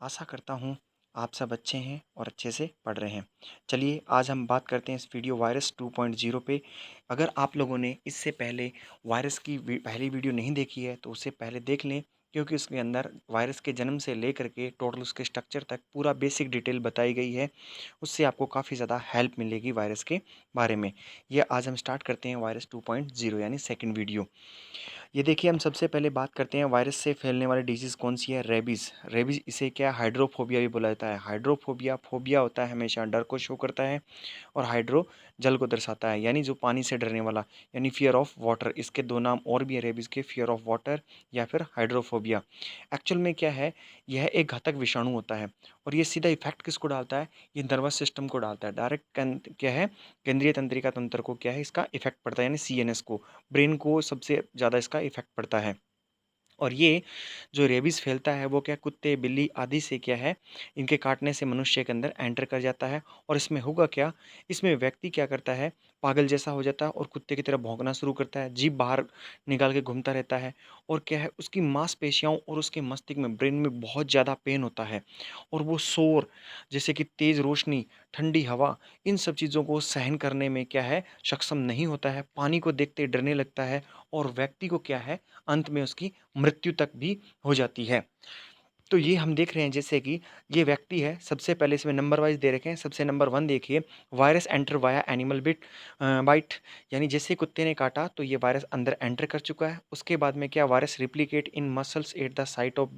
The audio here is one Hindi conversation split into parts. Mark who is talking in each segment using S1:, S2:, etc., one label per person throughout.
S1: आशा करता हूँ आप सब अच्छे हैं और अच्छे से पढ़ रहे हैं। चलिए आज हम बात करते हैं इस वीडियो वायरस 2.0 पे। अगर आप लोगों ने इससे पहले वायरस की पहली वीडियो नहीं देखी है तो उसे पहले देख लें, क्योंकि उसके अंदर वायरस के जन्म से लेकर के टोटल उसके स्ट्रक्चर तक पूरा बेसिक डिटेल बताई गई है। उससे आपको काफ़ी ज़्यादा हेल्प मिलेगी वायरस के बारे में। ये आज हम स्टार्ट करते हैं वायरस 2.0 यानी सेकेंड वीडियो। ये देखिए, हम सबसे पहले बात करते हैं वायरस से फैलने वाली डिजीज़ कौन सी है। रेबीज़। रेबीज़ इसे क्या हाइड्रोफोबिया भी बोला जाता है। हाइड्रोफोबिया फोबिया होता है हमेशा डर को शो करता है, और हाइड्रो जल को दर्शाता है यानी जो पानी से डरने वाला, यानी फियर ऑफ वाटर। इसके दो नाम और भी है रेबीज़ के, फियर ऑफ वाटर या फिर हाइड्रोफोबिया। एक्चुअल में क्या है, यह एक घातक विषाणु होता है और ये सीधा इफेक्ट किसको डालता है, ये नर्वस सिस्टम को डालता है डायरेक्ट। क्या है, केंद्रीय तंत्रिका तंत्र को क्या है इसका इफेक्ट पड़ता है, यानी सीएनएस को, ब्रेन को सबसे ज़्यादा इसका इफेक्ट पड़ता है। और ये जो रेबीज़ फैलता है वो क्या कुत्ते बिल्ली आदि से क्या है, इनके काटने से मनुष्य के अंदर एंटर कर जाता है। और इसमें होगा क्या, इसमें व्यक्ति क्या करता है, पागल जैसा हो जाता है और कुत्ते की तरह भौंकना शुरू करता है, जीभ बाहर निकाल के घूमता रहता है। और क्या है, उसकी मांसपेशियों और उसके मस्तिष्क में, ब्रेन में बहुत ज़्यादा पेन होता है। और वो शोर, जैसे कि तेज़ रोशनी, ठंडी हवा, इन सब चीज़ों को सहन करने में क्या है सक्षम नहीं होता है। पानी को देखते ही डरने लगता है और व्यक्ति को क्या है, अंत में उसकी मृत्यु तक भी हो जाती है। तो ये हम देख रहे हैं, जैसे कि ये व्यक्ति है, सबसे पहले इसमें नंबर वाइज दे रखे हैं। सबसे नंबर 1 देखिए, virus enter via animal bite, यानी जैसे कुत्ते ने काटा तो ये वायरस अंदर एंटर कर चुका है। उसके बाद में क्या, virus replicate in muscles at the site of,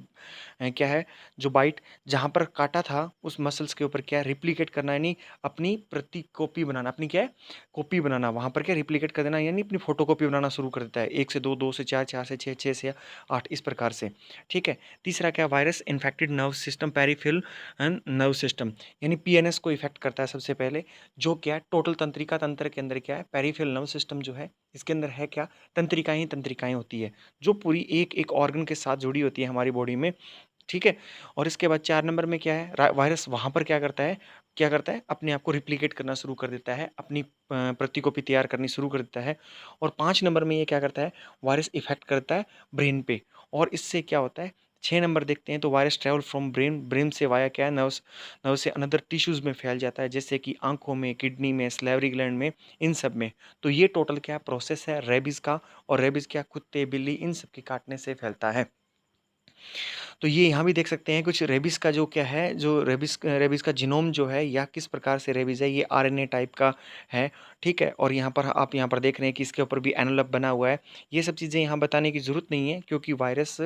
S1: क्या है, जो बाइट, जहाँ पर काटा था उस मसल्स के ऊपर क्या रिप्लिकेट करना, यानी अपनी प्रति कॉपी बनाना, अपनी क्या है कॉपी बनाना, वहाँ पर क्या रिप्लिकेट कर देना, यानी अपनी फोटो कॉपी बनाना शुरू कर देता है। 1 से 2, 2 से 4, 4 से 6, 6 से 8, इस प्रकार से। ठीक है। तीसरा क्या, virus infected nerve system peripheral and nerve system, यानी पीएनएस को इफेक्ट करता है सबसे पहले। जो क्या टोटल तंत्रिका तंत्र के अंदर क्या है, पेरिफेरल नर्व सिस्टम जो है इसके अंदर है क्या, तंत्रिकाएं ही तंत्रिकाएं होती है, जो पूरी एक एक ऑर्गन के साथ जुड़ी होती है हमारी बॉडी में। ठीक है। और इसके बाद 4 नंबर में क्या है, वायरस वहाँ पर क्या करता है, अपने आप को रिप्लिकेट करना शुरू कर देता है, अपनी प्रतिकॉपी तैयार करनी शुरू कर देता है। और 5 नंबर में ये क्या करता है, वायरस इफेक्ट करता है ब्रेन पे। और इससे क्या होता है, 6 नंबर देखते हैं, तो virus travel from brain, brain से वाया क्या है, नर्व्स, नर्व से अनदर टिश्यूज में फैल जाता है, जैसे कि आंखों में, किडनी में, स्लेवरी ग्लैंड में, इन सब में। तो ये टोटल क्या प्रोसेस है रेबीज का। और रेबीज क्या कुत्ते बिल्ली इन सब के काटने से फैलता है। तो ये यहाँ भी देख सकते हैं कुछ रेबीज़ का जो क्या है, जो रेबीज़ का जीनोम जो है, या किस प्रकार से रेबीज़ है, ये आरएनए टाइप का है। ठीक है। और यहाँ पर आप यहाँ पर देख रहे हैं कि इसके ऊपर भी एनवलप बना हुआ है। ये सब चीज़ें यहाँ बताने की ज़रूरत नहीं है, क्योंकि वायरस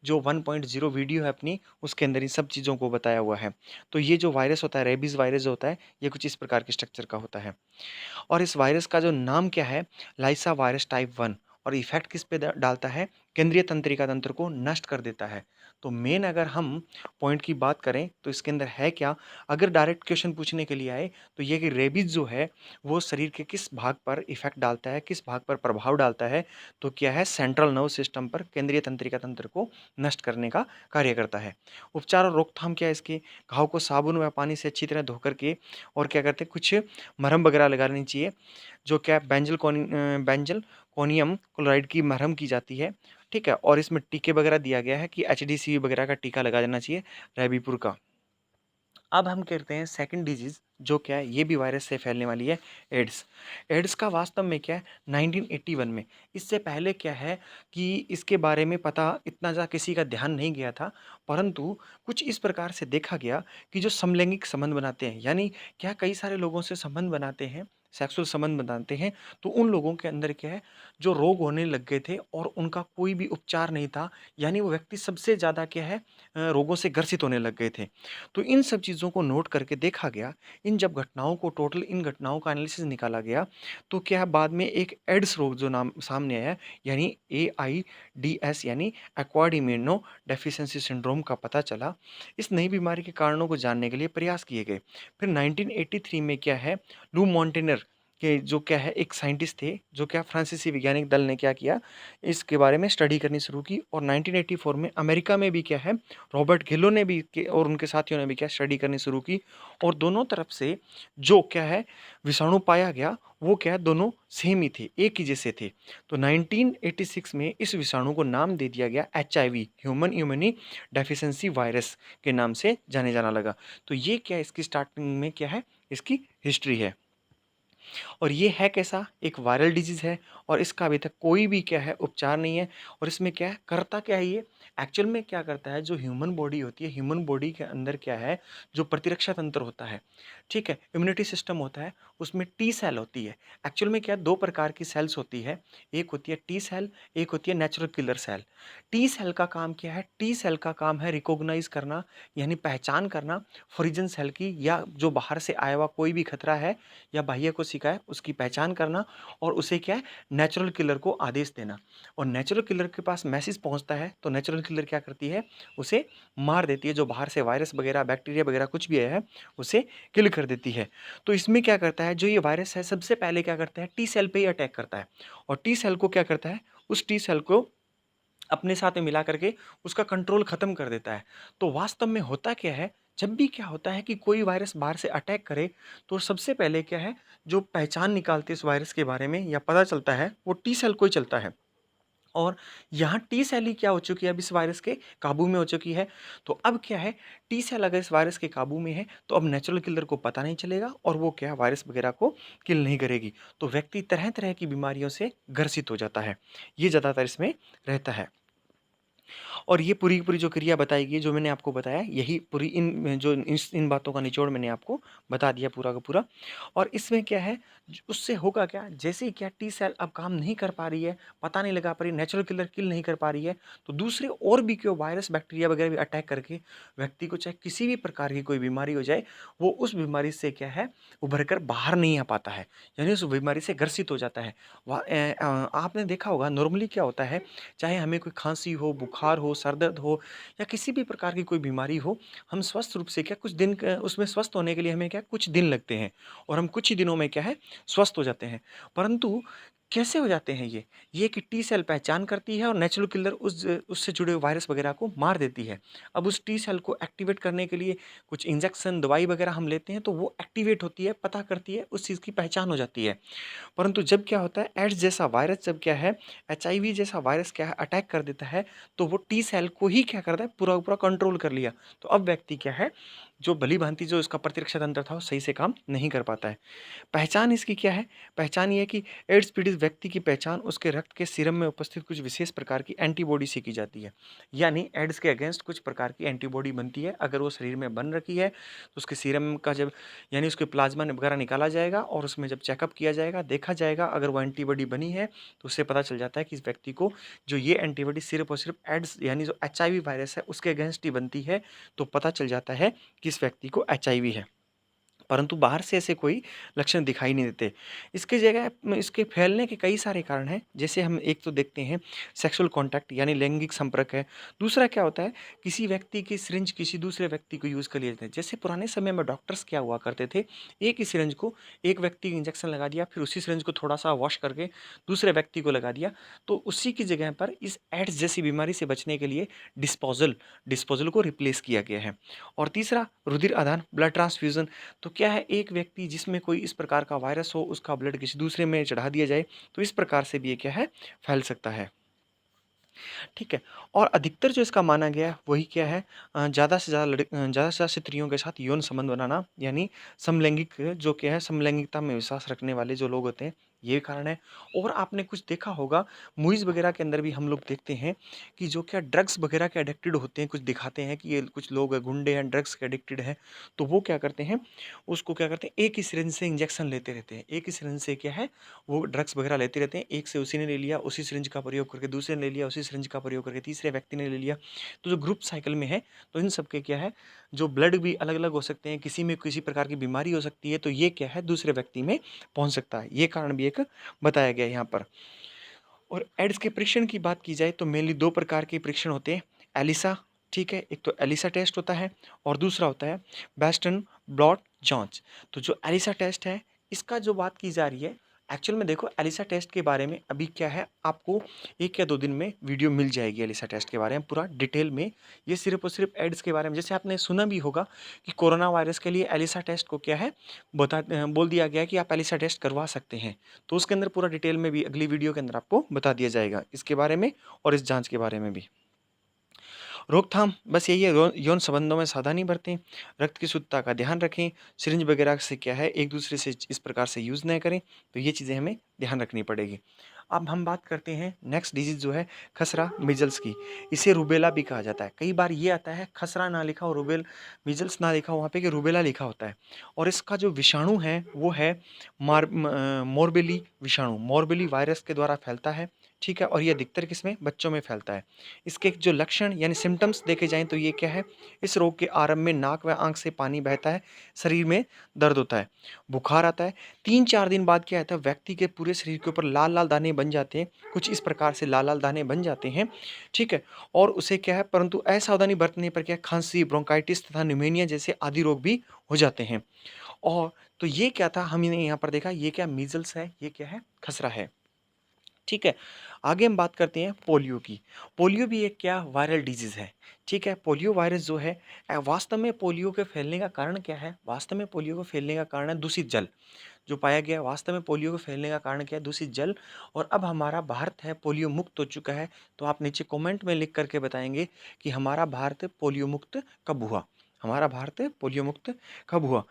S1: जो 1.0 वीडियो है अपनी, उसके अंदर इन सब चीज़ों को बताया हुआ है। तो ये जो वायरस होता है, रेबीज़ वायरस जो होता है, ये कुछ इस प्रकार के स्ट्रक्चर का होता है। और इस वायरस का जो नाम क्या है, लाइसा वायरस टाइप 1। और इफेक्ट किस पे डालता है, केंद्रीय तंत्रिका तंत्र को नष्ट कर देता है। तो मेन अगर हम पॉइंट की बात करें तो इसके अंदर है क्या, अगर डायरेक्ट क्वेश्चन पूछने के लिए आए तो ये कि रेबीज जो है वो शरीर के किस भाग पर इफेक्ट डालता है, किस भाग पर प्रभाव डालता है, तो क्या है, सेंट्रल नर्व सिस्टम पर, केंद्रीय तंत्रिका तंत्र को नष्ट करने का कार्य करता है। उपचार और रोकथाम क्या है इसके, घाव को साबुन व पानी से अच्छी तरह धो करके, और क्या करते हैं, कुछ मरहम वगैरह लगानी चाहिए, जो क्या बेंजल कोनियम क्लोराइड की मरहम की जाती है। ठीक है। और इसमें टीके वगैरह दिया गया है कि एचडीसी वगैरह का टीका लगा देना चाहिए, रेबीपुर का। अब हम करते हैं सेकंड डिजीज, जो क्या है, ये भी वायरस से फैलने वाली है, एड्स। एड्स का वास्तव में क्या है, 1981 में, इससे पहले क्या है कि इसके बारे में पता इतना ज़्यादा किसी का ध्यान नहीं गया था। परंतु कुछ इस प्रकार से देखा गया कि जो समलैंगिक संबंध बनाते हैं, यानी क्या कई सारे लोगों से संबंध बनाते हैं, सेक्सुअल संबंध बनाते हैं, तो उन लोगों के अंदर क्या है, जो रोग होने लग गए थे और उनका कोई भी उपचार नहीं था, यानी वो व्यक्ति सबसे ज़्यादा क्या है, रोगों से ग्रसित होने लग गए थे। तो इन सब चीज़ों को नोट करके देखा गया, इन जब घटनाओं को टोटल इन घटनाओं का एनालिसिस निकाला गया, तो क्या बाद में एक एड्स रोग जो नाम सामने आया, यानी एआईडीएस, यानी एक्वायर्ड इम्यूनो डेफिशिएंसी सिंड्रोम का पता चला। इस नई बीमारी के कारणों को जानने के लिए प्रयास किए गए। फिर 1983 में क्या है, लू मॉन्टेनर कि जो क्या है एक साइंटिस्ट थे, जो क्या फ्रांसीसी वैज्ञानिक दल ने क्या किया, इसके बारे में स्टडी करनी शुरू की और 1984 में अमेरिका में भी क्या है रॉबर्ट घिलो ने भी और उनके साथियों ने भी क्या स्टडी करनी शुरू की और दोनों तरफ से जो क्या है विषाणु पाया गया वो क्या है दोनों सेम ही थे, एक ही जैसे थे। तो 1986 में इस विषाणु को नाम दे दिया गया HIV, human immune deficiency virus के नाम से जाने जाना लगा। तो ये क्या इसकी स्टार्टिंग में क्या है इसकी हिस्ट्री है। और ये है कैसा एक वायरल डिजीज़ है और इसका अभी तक कोई भी क्या है उपचार नहीं है। और इसमें क्या है करता क्या है ये एक्चुअल में क्या करता है, जो ह्यूमन बॉडी होती है, ह्यूमन बॉडी के अंदर क्या है जो प्रतिरक्षा तंत्र होता है, ठीक है, इम्यूनिटी सिस्टम होता है, उसमें टी सेल होती है। एक्चुअल में क्या दो प्रकार की सेल्स होती है, एक होती है टी सेल, एक होती है natural killer cell. T cell का काम क्या है, टी सेल का काम है रिकॉग्नाइज करना यानी पहचान करना फॉरिजन सेल की, या जो बाहर से आया हुआ कोई भी खतरा है या बाह्य कोशिका है उसकी पहचान करना और उसे क्या है नेचुरल किलर को आदेश देना। और नेचुरल किलर के पास मैसेज पहुंचता है तो नेचुरल किलर क्या करती है उसे मार देती है, जो बाहर से वायरस वगैरह बैक्टीरिया वगैरह कुछ भी है उसे किल कर देती है। तो इसमें क्या करता है जो ये वायरस है सबसे पहले क्या करता है टी सेल पे ही अटैक करता है और टी सेल को क्या करता है उस टी सेल को अपने साथ में मिला करके उसका कंट्रोल खत्म कर देता है। तो वास्तव में होता क्या है, जब भी क्या होता है कि कोई वायरस बाहर से अटैक करे तो सबसे पहले क्या है जो पहचान निकालते इस वायरस के बारे में या पता चलता है वो टी सेल को ही चलता है। और यहाँ टी सेल ही क्या हो चुकी है अब इस वायरस के काबू में हो चुकी है। तो अब क्या है टी सेल अगर इस वायरस के काबू में है तो अब नेचुरल किलर को पता नहीं चलेगा और वो क्या वायरस वगैरह को किल नहीं करेगी। तो व्यक्ति तरह तरह की बीमारियों से ग्रसित हो जाता है, ये ज़्यादातर इसमें रहता है। और ये पूरी की पूरी जो क्रिया बताई गई जो मैंने आपको बताया यही पूरी इन बातों का निचोड़ मैंने आपको बता दिया पूरा का पूरा। और इसमें क्या है उससे होगा क्या, जैसे ही क्या टी सेल अब काम नहीं कर पा रही है, पता नहीं लगा पा रही, नेचुरल किलर किल नहीं कर पा रही है, तो दूसरे और भी क्यों वायरस बैक्टीरिया वगैरह भी अटैक करके व्यक्ति को चाहे किसी भी प्रकार की कोई बीमारी हो जाए वो उस बीमारी से क्या है उभर कर बाहर नहीं आ पाता है, यानी उस बीमारी से ग्रसित हो जाता है। आपने देखा होगा नॉर्मली क्या होता है, चाहे हमें कोई खांसी हो, बुखार हो, सर दर्द हो या किसी भी प्रकार की कोई बीमारी हो, हम स्वस्थ रूप से क्या कुछ दिन उसमें स्वस्थ होने के लिए हमें क्या कुछ दिन लगते हैं और हम कुछ ही दिनों में क्या है स्वस्थ हो जाते हैं। परंतु कैसे हो जाते हैं ये कि टी सेल पहचान करती है और नेचुरल किलर उससे जुड़े हुए वायरस वगैरह को मार देती है। अब उस टी सेल को एक्टिवेट करने के लिए कुछ इंजेक्शन दवाई वगैरह हम लेते हैं तो वो एक्टिवेट होती है, पता करती है, उस चीज़ की पहचान हो जाती है। परंतु जब क्या होता है एड्स जैसा वायरस जब क्या है HIV जैसा वायरस क्या है अटैक कर देता है तो वो टी सेल को ही क्या करता है पूरा पूरा कंट्रोल कर लिया। तो अब व्यक्ति क्या है जो भली भांति जो इसका प्रतिरक्षा तंत्र था वो सही से काम नहीं कर पाता है। पहचान इसकी क्या है, पहचान ये है कि एड्स पीड़ित व्यक्ति की पहचान उसके रक्त के सीरम में उपस्थित कुछ विशेष प्रकार की एंटीबॉडी से की जाती है। यानी एड्स के अगेंस्ट कुछ प्रकार की एंटीबॉडी बनती है, अगर वो शरीर में बन रखी है तो उसके सीरम का जब यानी उसके प्लाज्मा वगैरह निकाला जाएगा और उसमें जब चेकअप किया जाएगा देखा जाएगा अगर वो एंटीबॉडी बनी है तो उससे पता चल जाता है कि इस व्यक्ति को जो ये एंटीबॉडी सिर्फ और सिर्फ एड्स यानी जो HIV वायरस है उसके अगेंस्ट ही बनती है। तो पता चल जाता है कि इस व्यक्ति को HIV है, परंतु बाहर से ऐसे कोई लक्षण दिखाई नहीं देते। इसकी जगह इसके फैलने के कई सारे कारण हैं, जैसे हम एक तो देखते हैं सेक्सुअल कॉन्टैक्ट यानी लैंगिक संपर्क है। दूसरा क्या होता है किसी व्यक्ति की सिरिंज किसी दूसरे व्यक्ति को यूज़ कर लिया जाता है। जैसे पुराने समय में डॉक्टर्स क्या हुआ करते थे, एक ही सिरिंज को एक व्यक्ति को इंजेक्शन लगा दिया, फिर उसी सिरिंज को थोड़ा-सा वॉश करके दूसरे व्यक्ति को लगा दिया। तो उसी की जगह पर इस एड्स जैसी बीमारी से बचने के लिए डिस्पोज़ल डिस्पोज़ल को रिप्लेस किया गया है। और तीसरा रुधिर आदान ब्लड ट्रांसफ्यूज़न। तो क्या है एक व्यक्ति जिसमें कोई इस प्रकार का वायरस हो उसका ब्लड किसी दूसरे में चढ़ा दिया जाए तो इस प्रकार से भी ये क्या है फैल सकता है। ठीक है। और अधिकतर जो इसका माना गया है वही क्या है ज़्यादा से ज़्यादा ज़्यादा से ज़्यादा स्त्रियों के साथ यौन संबंध बनाना यानी समलैंगिक जो क्या है समलैंगिकता में विश्वास रखने वाले जो लोग होते हैं ये कारण है। और आपने कुछ देखा होगा मूवीज़ वगैरह के अंदर भी हम लोग देखते हैं कि जो क्या ड्रग्स वगैरह के एडिक्टेड होते हैं, कुछ दिखाते हैं कि ये कुछ लोग गुंडे हैं ड्रग्स के एडिक्टेड हैं, तो वो क्या करते हैं उसको क्या करते हैं एक ही सिरिंज से इंजेक्शन लेते रहते हैं, एक ही सिरिंज से क्या है वो ड्रग्स वगैरह लेते रहते हैं, एक से उसी ने ले लिया उसी सिरिंज का प्रयोग करके दूसरे ने ले लिया उसी सिरिंज का प्रयोग करके तीसरे व्यक्ति ने ले लिया। तो जो ग्रुप साइकिल में है तो इन सब के क्या है जो ब्लड भी अलग अलग हो सकते हैं, किसी में किसी प्रकार की बीमारी हो सकती है तो ये क्या है दूसरे व्यक्ति में पहुंच सकता है, ये कारण भी एक बताया गया है यहाँ पर। और एड्स के परीक्षण की बात की जाए तो मेनली दो प्रकार के परीक्षण होते हैं, एलिसा, ठीक है, एक तो एलिसा टेस्ट होता है और दूसरा होता है वेस्टर्न ब्लॉट जांच। तो जो एलिसा टेस्ट है इसका जो बात की जा रही है एक्चुअल में, देखो एलिसा टेस्ट के बारे में अभी क्या है, आपको 1 या 2 दिन में वीडियो मिल जाएगी एलिसा टेस्ट के बारे में पूरा डिटेल में। ये सिर्फ़ और सिर्फ़ एड्स के बारे में, जैसे आपने सुना भी होगा कि कोरोना वायरस के लिए एलिसा टेस्ट को क्या है बोल दिया गया है कि आप एलिसा टेस्ट करवा सकते हैं। तो उसके अंदर पूरा डिटेल में भी अगली वीडियो के अंदर आपको बता दिया जाएगा इसके बारे में और इस जाँच के बारे में भी। रोकथाम बस यही है, यौन संबंधों में सावधानी बरतें, रक्त की शुद्धता का ध्यान रखें, सिरिंज वगैरह से क्या है एक दूसरे से इस प्रकार से यूज़ न करें, तो ये चीज़ें हमें ध्यान रखनी पड़ेगी। अब हम बात करते हैं नेक्स्ट डिजीज़ जो है खसरा मीज़ल्स की। इसे रूबेला भी कहा जाता है। कई बार ये आता है खसरा ना लिखा हो, मीज़ल्स ना लिखा हो वहाँ पे कि रूबेला लिखा होता है, और इसका जो विषाणु है वो है मोरबेली विषाणु, मोरबेली वायरस के द्वारा फैलता है, ठीक है? और ये अधिकतर किसमें? बच्चों में फैलता है। इसके जो लक्षण यानी सिम्पटम्स देखे जाएँ तो ये क्या है? इस रोग के आरंभ में नाक व आँख से पानी बहता है, शरीर में दर्द होता है, बुखार आता है। 3-4 दिन बाद क्या होता है, व्यक्ति के पूरे शरीर के ऊपर लाल-लाल दाने बन जाते हैं, कुछ इस प्रकार से लाल-लाल दाने बन जाते हैं, ठीक है? और उसे क्या है, परंतु असावधानी बरतने पर क्या है, खाँसी, ब्रोंकाइटिस तथा निमोनिया जैसे आदि रोग भी हो जाते हैं। और तो ये क्या था, हमने यहाँ पर देखा ये क्या मीज़ल्स है, ये क्या है, खसरा है। ठीक है, आगे हम बात करते हैं पोलियो की। पोलियो भी एक क्या वायरल डिजीज़ है, ठीक है? पोलियो वायरस जो है वास्तव में पोलियो के फैलने का कारण क्या है? वास्तव में पोलियो को फैलने का कारण है दूषित जल, जो पाया गया है वास्तव में पोलियो को फैलने का कारण क्या है? दूषित जल। और अब हमारा भारत है पोलियो मुक्त हो चुका है, तो आप नीचे कमेंट में लिख कर के बताएँगे कि हमारा भारत पोलियो मुक्त कब हुआ? हमारा भारत पोलियो मुक्त कब हुआ?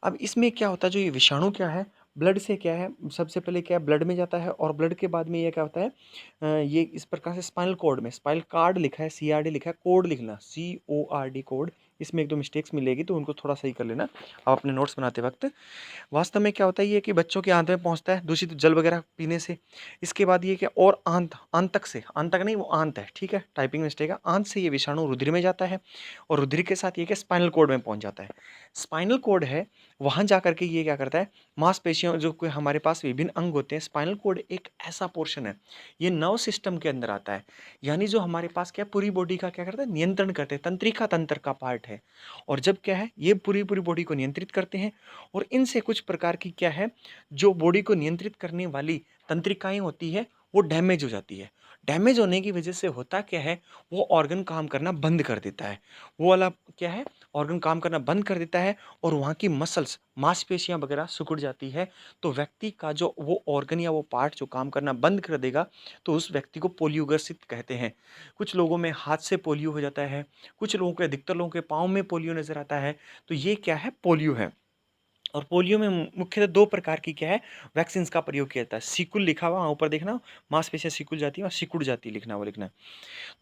S1: अब इसमें क्या होता है, जो ये विषाणु क्या है, ब्लड से क्या है, सबसे पहले क्या है ब्लड में जाता है, और ब्लड के बाद में ये क्या होता है, ये इस प्रकार से स्पाइनल कॉर्ड में, स्पाइनल कार्ड लिखा है, सीआरडी लिखा है, कोड लिखना सीओआरडी कोड, इसमें 1-2 मिस्टेक्स मिलेगी तो उनको थोड़ा सही कर लेना आप अपने नोट्स बनाते वक़्त। वास्तव में क्या होता है ये कि बच्चों के आंत में पहुँचता है दूषित जल वगैरह पीने से। इसके बाद ये क्या, और आंतक से, आंतक नहीं वो आंत है, ठीक है? टाइपिंग मिस्टेक है। आंत से ये विषाणु रुधिर में जाता है, और रुधिर के साथ ये क्या स्पाइनल कॉर्ड में पहुँच जाता है। स्पाइनल कॉर्ड है, वहाँ जा कर के ये क्या करता है, मांसपेशियों जो कोई हमारे पास विभिन्न अंग होते हैं, स्पाइनल कॉर्ड एक ऐसा पोर्शन है, ये नर्व सिस्टम के अंदर आता है। यानी जो हमारे पास क्या पूरी बॉडी का क्या करता है, नियंत्रण करते हैं, तंत्रिका तंत्र का पार्ट है। और जब क्या है, ये पूरी-पूरी बॉडी को नियंत्रित करते हैं, और इनसे कुछ प्रकार की क्या है, जो बॉडी को नियंत्रित करने वाली तंत्रिकाएँ होती है, वो डैमेज हो जाती है। डैमेज होने की वजह से होता क्या है, वो ऑर्गन काम करना बंद कर देता है। वो वाला क्या है, ऑर्गन काम करना बंद कर देता है, और वहाँ की मसल्स, मांसपेशियाँ वगैरह सिकुड़ जाती है। तो व्यक्ति का जो वो ऑर्गन या वो पार्ट जो काम करना बंद कर देगा, तो उस व्यक्ति को पोलियोग्रसित कहते हैं। कुछ लोगों में हाथ से पोलियो हो जाता है, कुछ लोगों के, अधिकतर लोगों के पाँव में पोलियो नज़र आता है। तो ये क्या है, पोलियो है। और पोलियो में मुख्यतः 2 प्रकार की क्या है, वैक्सीन्स का प्रयोग किया जाता है। सिकुल लिखा हुआ वहाँ ऊपर देखना, मांसपेशियाँ सिकुड़ जाती है और सिकुड़ जाती है लिखना, वो लिखना है।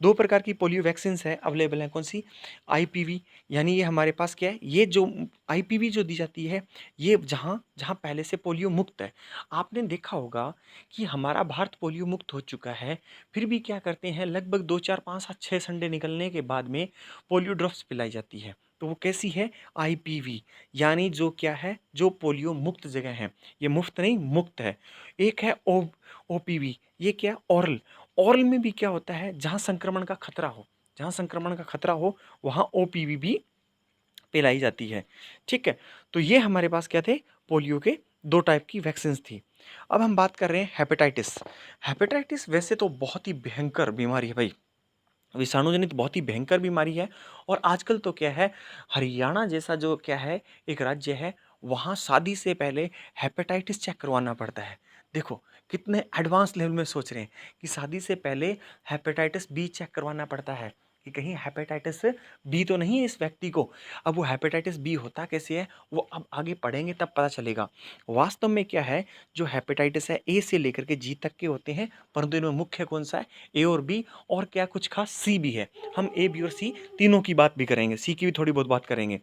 S1: 2 प्रकार की पोलियो वैक्सीन्स है, अवेलेबल है, कौन-सी? आईपीवी, यानी ये हमारे पास क्या है, ये जो आईपीवी जो दी जाती है, ये जहाँ जहाँ पहले से पोलियो मुक्त है। आपने देखा होगा कि हमारा भारत पोलियो मुक्त हो चुका है, फिर भी क्या करते हैं, लगभग 2, 4, 5, 7, 6 संडे निकलने के बाद में पोलियो ड्रॉप्स पिलाई जाती है। तो वो कैसी है? आईपीवी, यानी जो क्या है, जो पोलियो मुक्त जगह है। ये मुफ्त नहीं, मुक्त है। एक है ओपीवी, ये क्या है, ओरल। ओरल में भी क्या होता है, जहाँ संक्रमण का खतरा हो, जहाँ संक्रमण का खतरा हो, वहाँ ओपीवी भी पिलाई जाती है, ठीक है? तो ये हमारे पास क्या थे, पोलियो के 2 टाइप की वैक्सीन्स थी। अब हम बात कर रहे हैं हेपेटाइटिस। हेपेटाइटिस वैसे तो बहुत ही भयंकर बीमारी है भाई, विषाणु जनित बहुत ही भयंकर बीमारी है। और आजकल तो क्या है, हरियाणा जैसा जो क्या है एक राज्य है, वहाँ शादी से पहले हेपेटाइटिस चेक करवाना पड़ता है। देखो कितने एडवांस लेवल में सोच रहे हैं कि शादी से पहले हेपेटाइटिस बी चेक करवाना पड़ता है, कि कहीं हेपेटाइटिस बी तो नहीं है इस व्यक्ति को। अब वो हेपेटाइटिस बी होता कैसे है, वो अब आगे पढ़ेंगे तब पता चलेगा। वास्तव में क्या है, जो हेपेटाइटिस है ए से लेकर के जी तक के होते हैं, परंतु इनमें मुख्य कौन सा है, ए और बी, और क्या कुछ खास सी भी है। हम ए बी और सी तीनों की बात भी करेंगे, सी की भी थोड़ी बहुत बात करेंगे।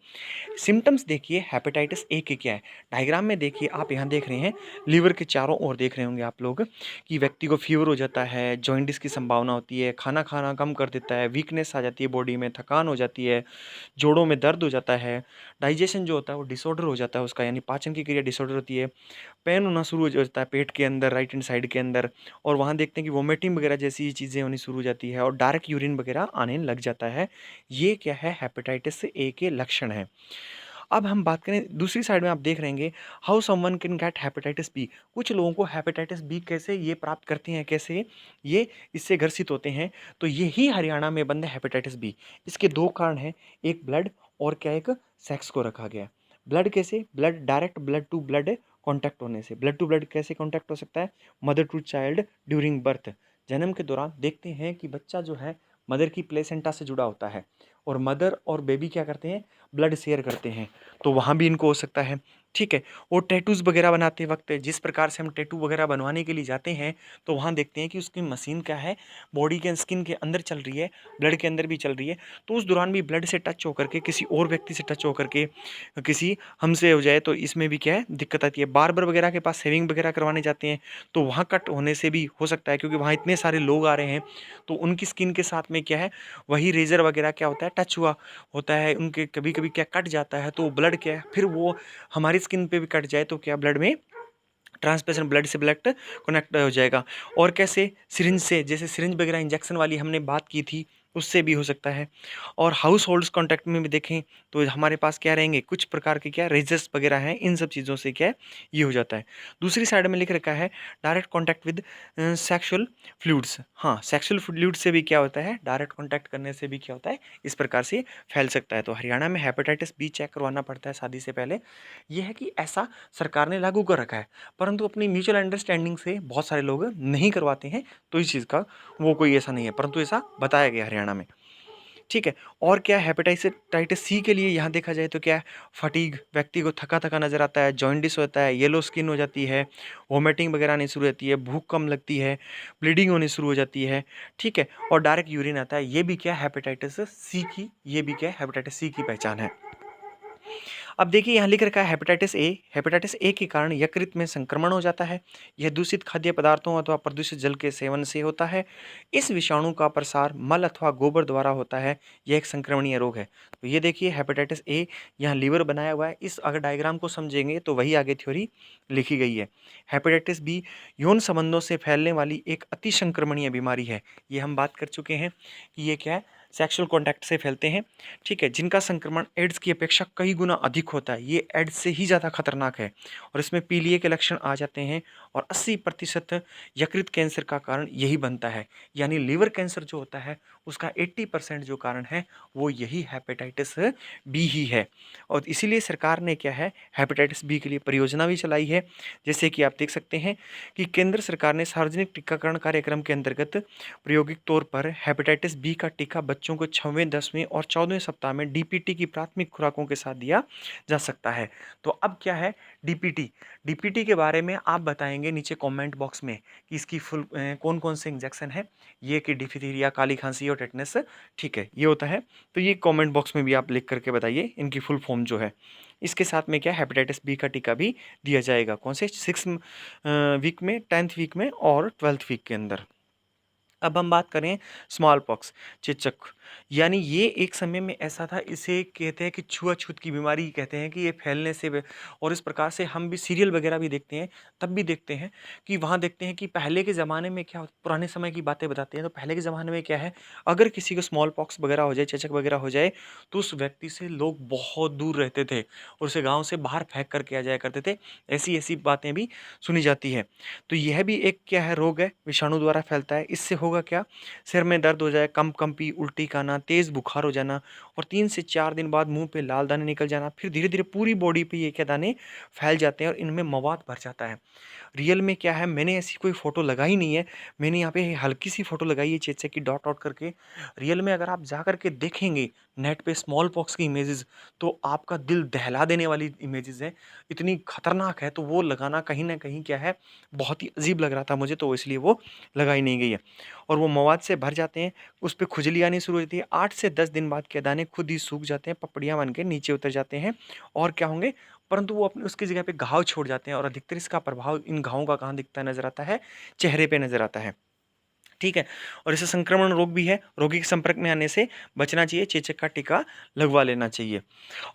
S1: सिम्टम्स देखिए हेपेटाइटिस ए के क्या है, डायग्राम में देखिए, आप यहाँ देख रहे हैं, लीवर के चारों ओर देख रहे होंगे आप लोग कि व्यक्ति को फीवर हो जाता है, जॉइंटिस की संभावना होती है, खाना खाना कम कर देता है, वीकनेस आ जाती है बॉडी में, थकान हो जाती है, जोड़ों में दर्द हो जाता है, डाइजेशन जो होता है वो डिसऑर्डर हो जाता है उसका, यानी पाचन की क्रिया डिसऑर्डर होती है, पेन होना शुरू हो जाता है पेट के अंदर, राइट हैंड साइड के अंदर, और वहाँ देखते हैं कि वोमिटिंग वगैरह जैसी चीज़ें होनी शुरू हो जाती है, और डार्क यूरिन वगैरह आने लग जाता है। ये क्या है, हेपेटाइटिस ए के लक्षण हैं। अब हम बात करें दूसरी साइड में, आप देख रहे होंगे how someone can get hepatitis B. कुछ लोगों को हेपेटाइटिस बी कैसे ये प्राप्त करते हैं, कैसे ये इससे ग्रसित होते हैं, तो यही हरियाणा में बंद है हेपेटाइटिस बी। इसके दो कारण हैं, एक ब्लड और क्या, एक सेक्स को रखा गया। ब्लड कैसे, blood direct blood to blood contact होने से। ब्लड टू ब्लड कैसे कॉन्टैक्ट हो सकता है, mother to child during birth. जन्म के दौरान देखते हैं कि बच्चा जो है मदर की प्लेसेंटा से जुड़ा होता है, और मदर और बेबी क्या करते हैं, ब्लड शेयर करते हैं, तो वहाँ भी इनको हो सकता है। ठीक है, और टैटूज़ वगैरह बनाते वक्त जिस प्रकार से हम टैटू वगैरह बनवाने के लिए जाते हैं, तो वहाँ देखते हैं कि उसकी मशीन क्या है, बॉडी के स्किन के अंदर चल रही है, ब्लड के अंदर भी चल रही है, तो उस दौरान भी ब्लड से टच होकर के, किसी और व्यक्ति से टच होकर के किसी हमसे हो जाए, तो इसमें भी क्या है, दिक्कत आती है। बार्बर वगैरह के पास शेविंग वगैरह करवाने जाते हैं, तो वहाँ कट होने से भी हो सकता है, क्योंकि वहाँ इतने सारे लोग आ रहे हैं, तो उनकी स्किन के साथ में क्या है, वही रेजर वगैरह क्या होता है, टच हुआ होता है, उनके कभी कभी क्या कट जाता है, तो ब्लड क्या है, फिर वो हमारी स्किन पे भी कट जाए, तो क्या ब्लड में ट्रांसमिशन, ब्लड से ब्लड कनेक्ट हो जाएगा। और कैसे, सिरिंज से, जैसे सिरिंज वगैरह इंजेक्शन वाली हमने बात की थी, उससे भी हो सकता है। और हाउस होल्ड्स कॉन्टैक्ट में भी देखें तो हमारे पास क्या रहेंगे, कुछ प्रकार के क्या रेजर्स वगैरह हैं, इन सब चीज़ों से क्या है, ये हो जाता है। दूसरी साइड में लिख रखा है direct contact with sexual fluids. हाँ, सेक्शुअल फ्लूइड से भी क्या होता है, डायरेक्ट कॉन्टैक्ट करने से भी क्या होता है, इस प्रकार से फैल सकता है। तो हरियाणा में हेपेटाइटिस बी चेक करवाना पड़ता है शादी से पहले। यह है कि ऐसा सरकार ने लागू कर रखा है, परंतु अपनी म्यूचुअल अंडरस्टैंडिंग से बहुत सारे लोग नहीं करवाते हैं, तो इस चीज़ का वो कोई ऐसा नहीं है, परंतु ऐसा बताया गया हरियाणा में। ठीक है, और क्या हेपेटाइटिस सी के लिए यहाँ देखा जाए तो क्या है, फटीग, व्यक्ति को थका थका नजर आता है, जॉइंडिस होता है, येलो स्किन हो जाती है, वोमिटिंग वगैरह आनी शुरू होती है, भूख कम लगती है, ब्लीडिंग होनी शुरू हो जाती है। ठीक है, और डायरेक्ट यूरिन आता है। ये भी क्या है, हेपेटाइटिस सी की, ये भी क्या है, हेपेटाइटिस सी की पहचान है। अब देखिए यहाँ लिख रखा है हेपेटाइटिस ए। हेपेटाइटिस ए के कारण यकृत में संक्रमण हो जाता है। यह दूषित खाद्य पदार्थों अथवा प्रदूषित जल के सेवन से होता है। इस विषाणु का प्रसार मल अथवा गोबर द्वारा होता है। यह एक संक्रमणीय रोग है। तो ये देखिए हेपेटाइटिस ए, यहाँ लीवर बनाया हुआ है। इस अगर डायग्राम को समझेंगे तो वही आगे थ्योरी लिखी गई है। हेपेटाइटिस बी यौन संबंधों से फैलने वाली एक अति संक्रमणीय बीमारी है। ये हम बात कर चुके हैं कि ये क्या है, सेक्सुअल कॉन्टैक्ट से फैलते हैं। ठीक है, जिनका संक्रमण एड्स की अपेक्षा कई गुना अधिक होता है। ये एड्स से ही ज़्यादा खतरनाक है, और इसमें पीलिया के लक्षण आ जाते हैं, और 80% यकृत कैंसर का कारण यही बनता है। यानी लीवर कैंसर जो होता है उसका 80% जो कारण है वो यही हेपेटाइटिस बी ही है। और इसीलिए सरकार ने क्या है, हेपेटाइटिस बी के लिए परियोजना भी चलाई है। जैसे कि आप देख सकते हैं कि केंद्र सरकार ने सार्वजनिक टीकाकरण कार्यक्रम के अंतर्गत प्रायोगिक तौर पर हेपेटाइटिस बी का टीका बच्चों को 6वें, 10वें और 14वें सप्ताह में डीपीटी की प्राथमिक खुराकों के साथ दिया जा सकता है। तो अब क्या है डीपीटी, डीपीटी के बारे में आप बताएंगे नीचे कमेंट बॉक्स में कि इसकी फुल कौन कौन से इंजेक्शन है। ये कि डिphtheria, काली खांसी और टेटनस, ठीक है, ये होता है। तो ये कमेंट बॉक्स में भी आप लिख करके बताइए इनकी फुल फॉर्म जो है। इसके साथ में क्या हेपेटाइटिस बी का टीका भी दिया जाएगा, कौन से, 6 वीक में, 10th वीक में और 12th वीक के अंदर। अब हम बात करें स्मॉल पॉक्स, चेचक, यानी ये एक समय में ऐसा था, इसे कहते हैं कि छुआछूत की बीमारी कहते हैं, कि ये फैलने से और इस प्रकार से हम भी सीरियल वगैरह भी देखते हैं, तब भी देखते हैं कि वहाँ देखते हैं कि पहले के ज़माने में क्या, पुराने समय की बातें बताते हैं, तो पहले के ज़माने में क्या है, अगर किसी को स्मॉल पॉक्स वगैरह हो जाए, चेचक वगैरह हो जाए, तो उस व्यक्ति से लोग बहुत दूर रहते थे और उसे गाँव से बाहर फेंक करके आ जाया करते थे। ऐसी ऐसी बातें भी सुनी जाती है। तो यह भी एक क्या है, रोग है, विषाणु द्वारा फैलता है। इससे होगा क्या, सिर में दर्द हो जाए, कंपी, उल्टी खाना, तेज़ बुखार हो जाना, और 3 से 4 दिन बाद मुंह पे लाल दाने निकल जाना। फिर धीरे धीरे पूरी बॉडी पे ये क्या दाने फैल जाते हैं और इनमें मवाद भर जाता है। रियल में क्या है, मैंने ऐसी कोई फ़ोटो लगाई नहीं है, मैंने यहाँ पे हल्की सी फ़ोटो लगाई है चेचक की, डॉट डॉट करके। रियल में अगर आप जा करके देखेंगे नेट पे स्मॉल पॉक्स की इमेजेस, तो आपका दिल दहला देने वाली इमेजेस हैं, इतनी खतरनाक है। तो वो लगाना कहीं ना कहीं क्या है, बहुत ही अजीब लग रहा था मुझे, तो इसलिए वो लगाई नहीं गई है। और वो मवाद से भर जाते हैं, उस पर खुजली आनी शुरू होती है। 8 से 10 दिन बाद क्या दाने खुद ही सूख जाते हैं, पपड़ियाँ बन के नीचे उतर जाते हैं, और क्या होंगे, परंतु वो अपने उसकी जगह पे घाव छोड़ जाते हैं। और अधिकतर इसका प्रभाव इन घावों का कहाँ दिखता नजर आता है, चेहरे पे नजर आता है। ठीक है। और इससे संक्रमण रोग भी है, रोगी के संपर्क में आने से बचना चाहिए, चेचक का टीका लगवा लेना चाहिए।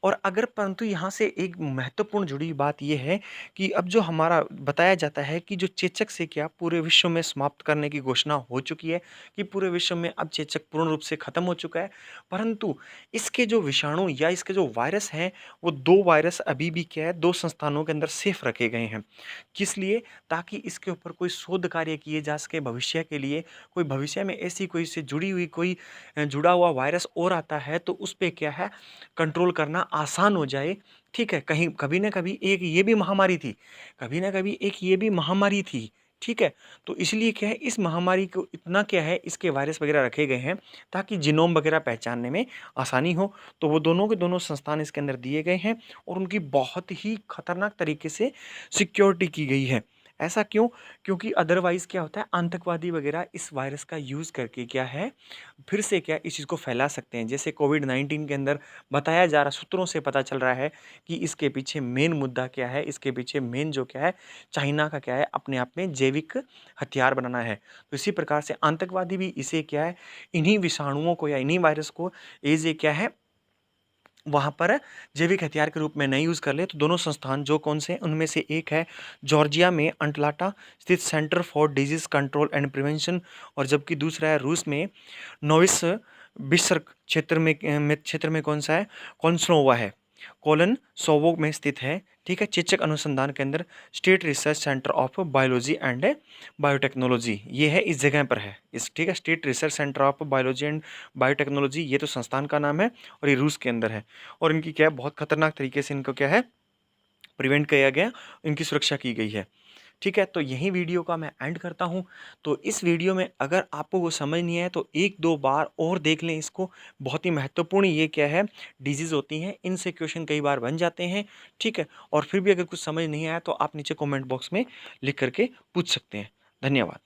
S1: और अगर परंतु यहाँ से एक महत्वपूर्ण जुड़ी हुई बात ये है कि अब जो हमारा बताया जाता है कि जो चेचक से क्या पूरे विश्व में समाप्त करने की घोषणा हो चुकी है, कि पूरे विश्व में अब चेचक पूर्ण रूप से खत्म हो चुका है। परंतु इसके जो विषाणु या इसके जो वायरस हैं, वो 2 वायरस अभी भी क्या है 2 संस्थानों के अंदर सेफ रखे गए हैं। किस लिए? ताकि इसके ऊपर कोई शोध कार्य किए जा सके भविष्य के लिए। कोई भविष्य में ऐसी कोई से जुड़ी हुई कोई जुड़ा हुआ वायरस और आता है तो उस पे क्या है कंट्रोल करना आसान हो जाए। ठीक है, कहीं कभी ना कभी एक ये भी महामारी थी, कभी ना कभी एक ये भी महामारी थी। ठीक है, तो इसलिए क्या है इस महामारी को इतना क्या है इसके वायरस वगैरह रखे गए हैं ताकि जीनोम वगैरह पहचानने में आसानी हो। तो वो दोनों के दोनों संस्थान इसके अंदर दिए गए हैं और उनकी बहुत ही खतरनाक तरीके से सिक्योरिटी की गई है। ऐसा क्यों? क्योंकि अदरवाइज क्या होता है आतंकवादी वगैरह इस वायरस का यूज़ करके क्या है फिर से क्या इस चीज़ को फैला सकते हैं। जैसे कोविड-19 के अंदर बताया जा रहा सूत्रों से पता चल रहा है कि इसके पीछे मेन मुद्दा क्या है, इसके पीछे मेन जो क्या है चाइना का क्या है अपने आप में जैविक हथियार बनाना है। तो इसी प्रकार से आतंकवादी भी इसे क्या है इन्हीं विषाणुओं को या इन्हीं वायरस को एज़ ए क्या है वहाँ पर जैविक हथियार के रूप में नहीं यूज़ कर ले। तो दोनों संस्थान जो कौन से हैं उनमें से एक है जॉर्जिया में अटलांटा स्थित centre for disease control and prevention और जबकि दूसरा है रूस में नोविसिर्स्क क्षेत्र में कौन सा है कोन्स्नोवा है कोलन सोवो में स्थित है। ठीक है, चेचक अनुसंधान केंद्र state research centre of biology and biotechnology ये है इस जगह पर है इस ठीक है state research centre of biology and biotechnology ये तो संस्थान का नाम है और ये रूस के अंदर है। और इनकी क्या है बहुत खतरनाक तरीके से इनको क्या है प्रिवेंट किया गया, इनकी सुरक्षा की गई है। ठीक है, तो यही वीडियो का मैं एंड करता हूँ। तो इस वीडियो में अगर आपको वो समझ नहीं आया तो 1-2 बार और देख लें इसको। बहुत ही महत्वपूर्ण ये क्या है डिजीज़ होती हैं, इनसे क्वेश्चन कई बार बन जाते हैं। ठीक है, और फिर भी अगर कुछ समझ नहीं आया तो आप नीचे कमेंट बॉक्स में लिख करके पूछ सकते हैं। धन्यवाद।